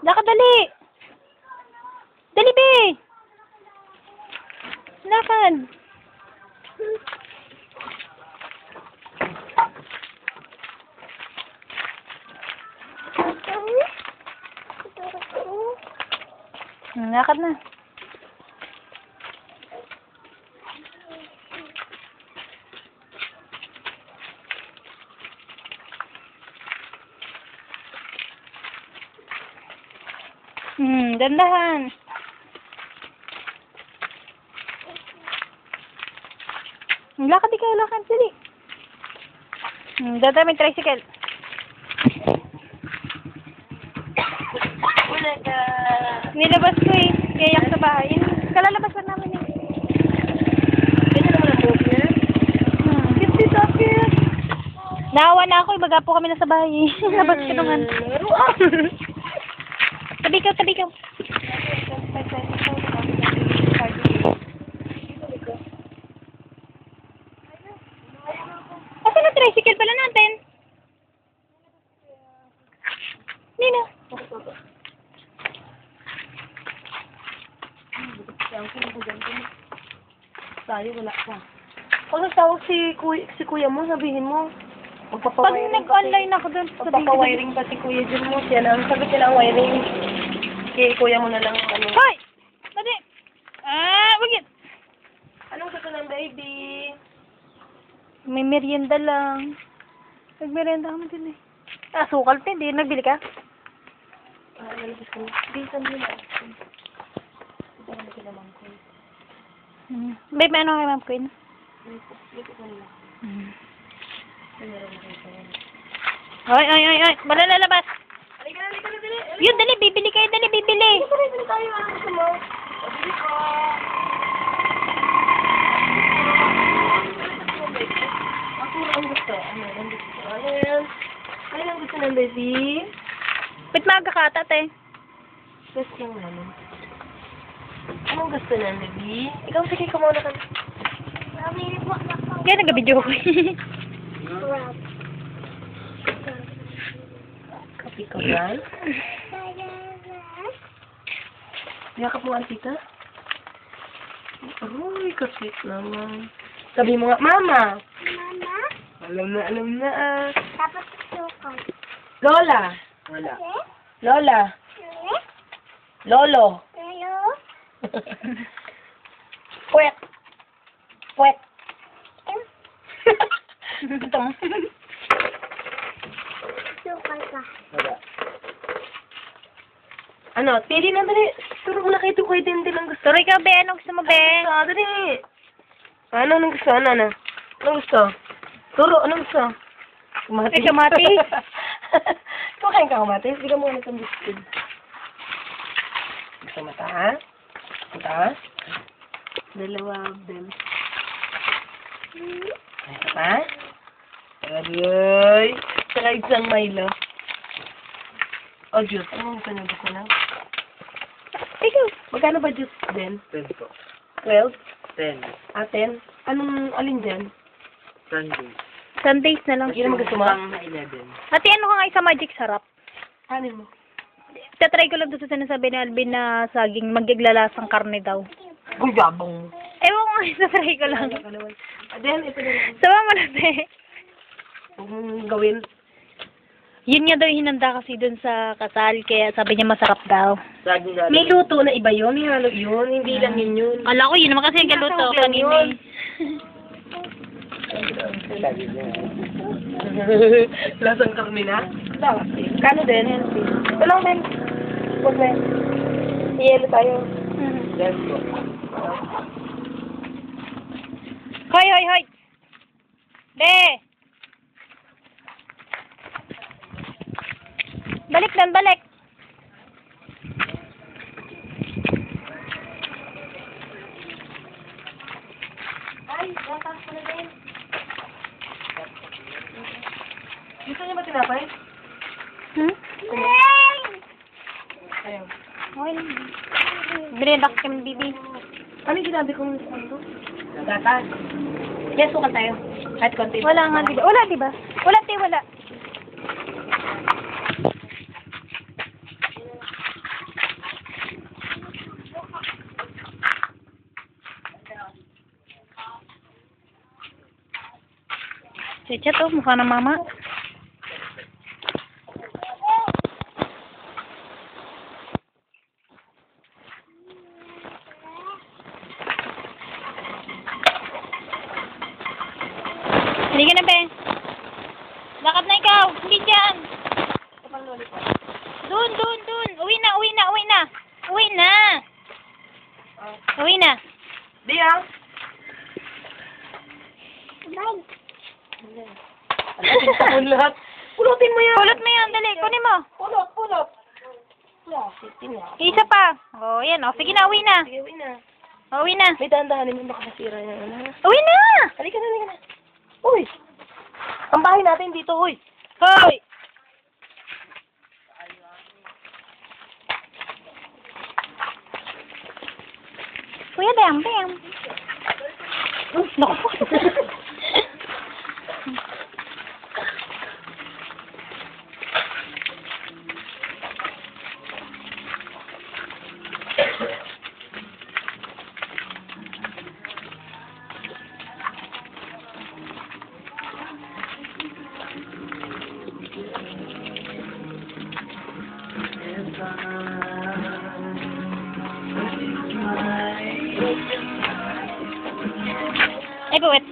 Lakad, dali! Dali, be! Lakad! Lakad na. Dandahan. Lakad ikaw, lakad, dali. Dada may tricycle. Wala ka. Nilabas ko eh. Kayak sa bahay. Kalalabas pa namin eh. Ito naman ang buhok niya. Kasi sa akin. Naawa na ako eh. Baga po kami na sa bahay eh. Labas ka naman. Tabi ka, tabi ka. Asan ang tricycle pala natin? Nina. Tayo, wala ka. Pag nagtawag si kuya mo, sabihin mo. Pag nag-online ako doon, Magpapawiring pa si kuya dyan mo. Siya lang. Sabi niya lang wiring. Kaya kuya mo na lang. Ano. Hoy! Dali! Wag yan. Anong gusto ng baby? May merienda lang. Nag-merienda kami din eh. Sukal pa, hindi. Nagbili ka? Nalabas ko. Bisan mo na. Ito na sila Ma'am Queen. Babe, may ano kay Ma'am Queen? Dito ko nila. Ay. Wala lalabas. Halika na, dali. Yun, dali. Bibili kayo, dali. Bibili. Dali tayo. Ano gusto mo? Bili ko. Ako ang gusto. Ano ang gusto? Ayan. Ano ang gusto ng baby? Ba't maaga ka ata, te? Gusto yung ano. Anong gusto ng baby? Ikaw, sige, kumuna ka. Kaya nag-video ko. Kapi ko yan. Yakap mo ang tita. Uy, kapit naman. Sabi mo nga, Mama! Mama? Alam na ah. Tapos sukal. Lola! Wala. Lola! Lele? Lolo! Lelo? Puwet! Puwet! Ito mo. Sukal ka. Wala. Ano, pili na dali. Turo mo na kayo kuya din ang gusto. Tuloy ka, be. Anong gusto mo, be? Dali. Anong gusto? Ano? Anong gusto? Turo, anong gusto? Kamatis. Ay, kamatis. Kumakain ka kamatis? Bigyan mo na itong biscuit. Gusto mo ta? Mataas? Dalawa, Ben. Ay, pa? Aroy. Saka isang Milo. O, juice. Anong gusto niyo? Gusto na? Ikaw. Magkano ba juice, Ben? 10 po. 12? 10. 10? Anong alin dyan? Sunday. Sundays na lang. Yun ang gusto mo? Pang 11. Ate, ano ka nga isa magic sarap? Kanin mo. Tatry ko lang doon sa sinasabi ni Alvin na saging magiglalasang karne daw. Uy, gabong mo. Ewan ko nga, tatry ko lang. Then, ito na lang. Sawa mo na, te. Huwag mong gawin. Yun nga daw yung hinanda kasi doon sa kasal, kaya sabi niya masarap daw. Saging galing. May luto na iba yun. May halo yun. Hindi lang yun yun. Kala ko yun naman kasi yung galuto Nasawag lang kanina yun. Saging na. Lasang karne na? Dapat eh. Kano din? Ito lang din. Huwag na. Iyelo tayo. 10 po. Hoy, hoy, hoy! Be! Balik doon, balik! Ay, lakas ko na din. Gusto niyo ba tinapay? Ayaw. Okay lang. Binenda ko kami ni Bibi. Ano yung sinabi kong ano? Gatas. Yes, sukan tayo. Kahit konti. Wala nga, diba? Wala, diba? Wala, te, wala. chat oh, mukha ng mama. Hindi ka na, be. Lakad na ikaw. Hindi dyan. Dun. Uwi na. Uwi na. Di ah. Bye. Ano lahat? Pulutin mo yan. Pulot mo yan. Dali. Kunin mo. Pulot. Sitin na. Isa pa. Oh, yan. Oh, sige na. Uwi na. Sige, uwi na. Uwi na. May dahan-dahanin mo baka masira yan. Ano? Uwi na. Halika na. Uy! Ang bahay natin dito, uy! Hoy. Kuya, bam. Naku po. Ay, buwit.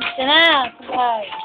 Ito na. Bye.